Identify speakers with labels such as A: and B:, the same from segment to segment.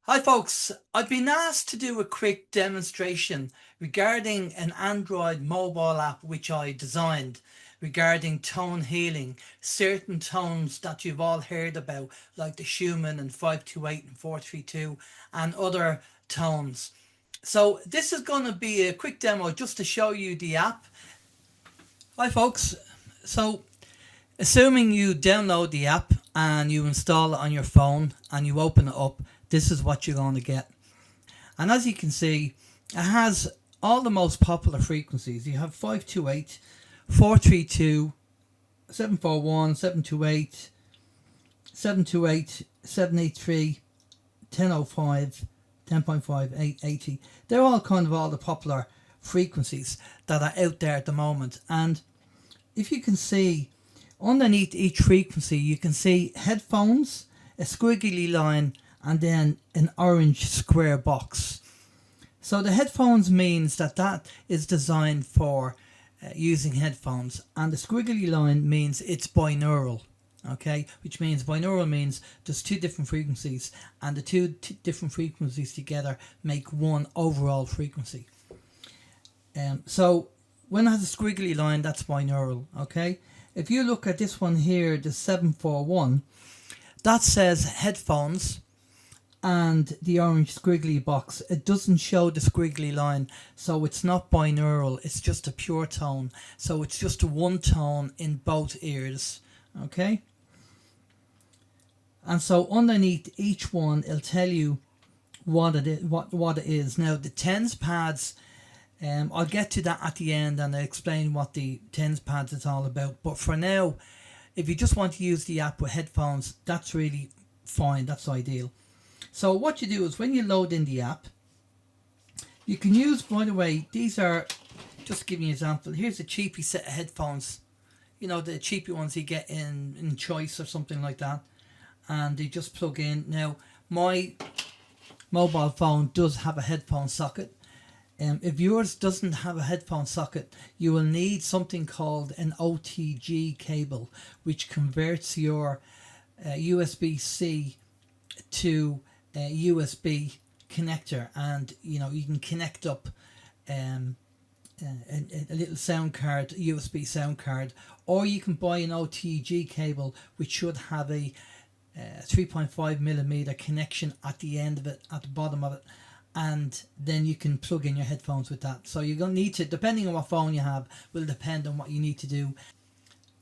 A: Hi folks, I've been asked to do a quick demonstration regarding an Android mobile app which I designed regarding tone healing, certain tones that you've all heard about like the Schumann and 528 and 432 and other tones. So this is going to be a quick demo just to show you the app. Hi folks, so assuming you download the app and you install it on your phone and you open it up, this is what you're going to get. And as you can see, it has all the most popular frequencies. You have 528, 432, 741, 728, 728, 783, 1005, 10.5, 880. They're all kind of all the popular frequencies that are out there at the moment. And if you can see underneath each frequency, you can see headphones, a squiggly line, and then an orange square box. So the headphones means that is designed for using headphones, and the squiggly line means it's binaural. Okay, which means binaural means there's two different frequencies, and the two different frequencies together make one overall frequency. So when it has a squiggly line, that's binaural. Okay, if you look at this one here, the 741, that says headphones and the orange squiggly box. It doesn't show the squiggly line, so it's not binaural, it's just a pure tone. So it's just a one tone in both ears. Okay, and so underneath each one it'll tell you what it is. What it is. Now the tens pads, I'll get to that at the end and I'll explain what the tens pads is all about. But for now, if you just want to use the app with headphones, that's really fine, that's ideal. So what you do is when you load in the app, you can use, by the way, these are, just to give you an example, here's a cheapy set of headphones. You know, the cheapy ones you get in Choice or something like that. And they just plug in. Now, my mobile phone does have a headphone socket. If yours doesn't have a headphone socket, you will need something called an OTG cable, which converts your USB-C to a USB connector, and you know you can connect up a little sound card, USB sound card, or you can buy an OTG cable which should have a 3.5 millimeter connection at the end of it, at the bottom of it, and then you can plug in your headphones with that. So you're going to need to, depending on what phone you have, will depend on what you need to do.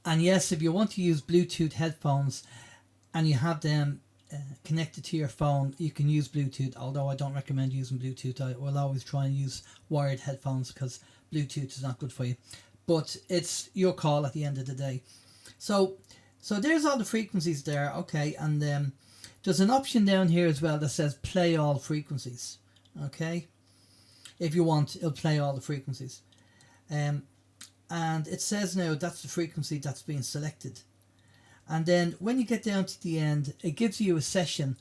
A: And yes, if you want to use Bluetooth headphones and you have them connected to your phone, you can use Bluetooth, although I don't recommend using Bluetooth. I will always try and use wired headphones because Bluetooth is not good for you, but it's your call at the end of the day. So there's all the frequencies there. Okay, and there's an option down here as well that says play all frequencies. Okay, if you want, it'll play all the frequencies. And it says now that's the frequency that's being selected. And then when you get down to the end, it gives you a session,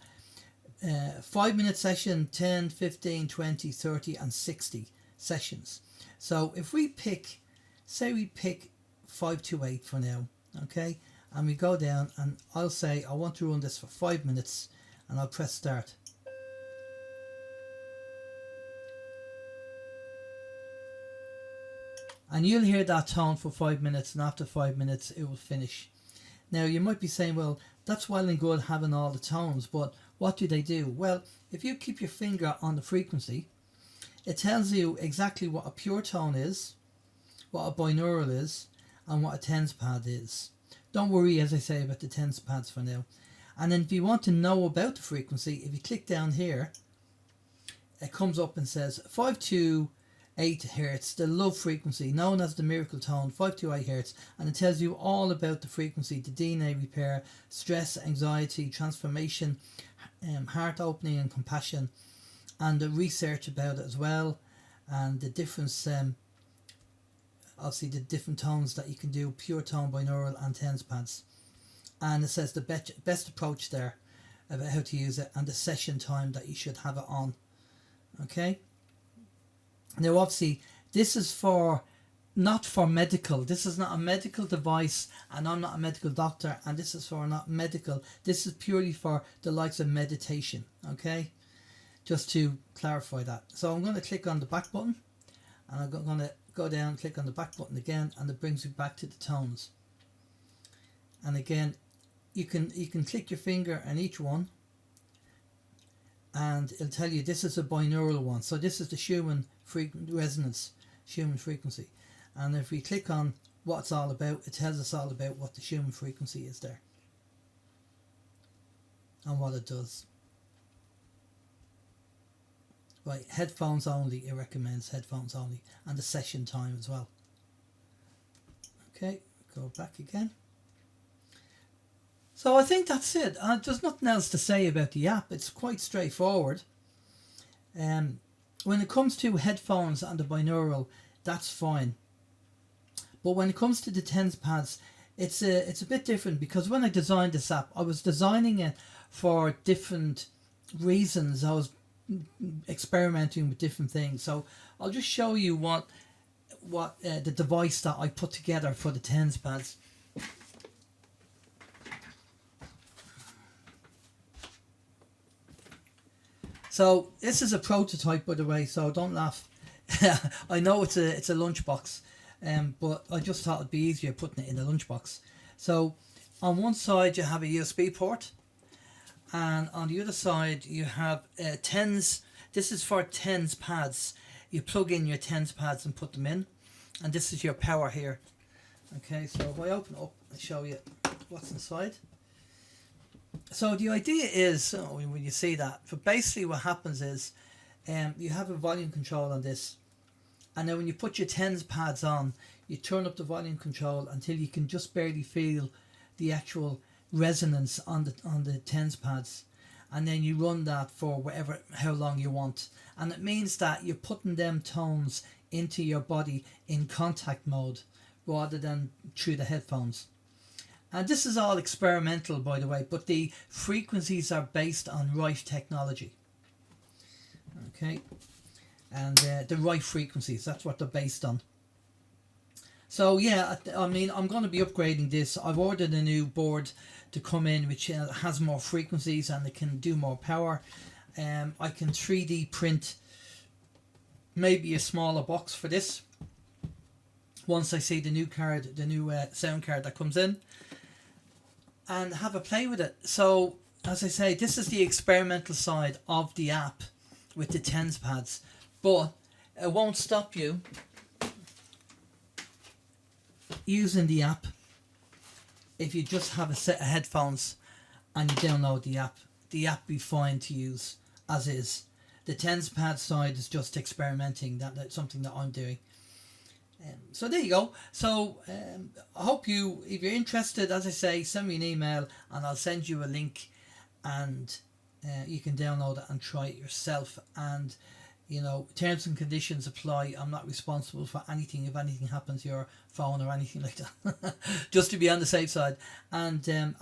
A: 5 minute session, 10, 15, 20, 30 and 60 sessions. So if we pick, say we pick 528 for now, okay, and we go down, and I'll say I want to run this for 5 minutes, and I'll press start. And you'll hear that tone for 5 minutes, and after 5 minutes it will finish. Now you might be saying, well, that's well and good having all the tones, but what do they do? Well, if you keep your finger on the frequency, it tells you exactly what a pure tone is, what a binaural is, and what a tens pad is. Don't worry, as I say, about the tens pads for now. And then if you want to know about the frequency, if you click down here, it comes up and says 528 Hertz, the love frequency, known as the miracle tone, 528 Hertz, and it tells you all about the frequency, the DNA repair, stress, anxiety, transformation, heart opening and compassion, and the research about it as well, and the difference, obviously the different tones that you can do, pure tone, binaural and tens pads. And it says the best approach there about how to use it, and the session time that you should have it on. Okay, now obviously this is for, not for medical, this is not a medical device, and I'm not a medical doctor, and this is for not medical, this is purely for the likes of meditation. Okay, just to clarify that. So I'm going to click on the back button, and I'm going to go down, click on the back button again, and it brings me back to the tones. And again, you can click your finger on each one, and it'll tell you this is a binaural one. So this is the Schumann resonance, Schumann frequency. And if we click on what it's all about, it tells us all about what the Schumann frequency is there and what it does. Right, headphones only, it recommends headphones only, and the session time as well. Okay, go back again. So I think that's it. There's nothing else to say about the app. It's quite straightforward. When it comes to headphones and the binaural, that's fine. But when it comes to the TENS pads, it's a bit different, because when I designed this app, I was designing it for different reasons. I was experimenting with different things. So I'll just show you what the device that I put together for the TENS pads. So this is a prototype, by the way, so don't laugh. I know it's a lunchbox, but I just thought it'd be easier putting it in a lunchbox. So on one side you have a USB port, and on the other side you have TENS. This is for TENS pads. You plug in your TENS pads and put them in, and this is your power here. Okay, so if I open it up and show you what's inside. So the idea is, when you see that, but basically what happens is you have a volume control on this, and then when you put your TENS pads on, you turn up the volume control until you can just barely feel the actual resonance on the TENS pads, and then you run that for how long you want, and it means that you're putting them tones into your body in contact mode rather than through the headphones. And this is all experimental, by the way, but the frequencies are based on Rife technology. Okay, and the Rife frequencies, that's what they're based on. So yeah, I mean, I'm going to be upgrading this. I've ordered a new board to come in, which has more frequencies and it can do more power. I can 3D print maybe a smaller box for this once I see the new card, the new sound card that comes in, and have a play with it. So as I say, this is the experimental side of the app with the TENS pads, but it won't stop you using the app if you just have a set of headphones and you download the app. The app be fine to use as is. The TENS pad side is just experimenting. That's something that I'm doing. So there you go. So I hope if you're interested, as I say, send me an email and I'll send you a link, and you can download it and try it yourself. And terms and conditions apply. I'm not responsible for anything if anything happens to your phone or anything like that. Just to be on the safe side. And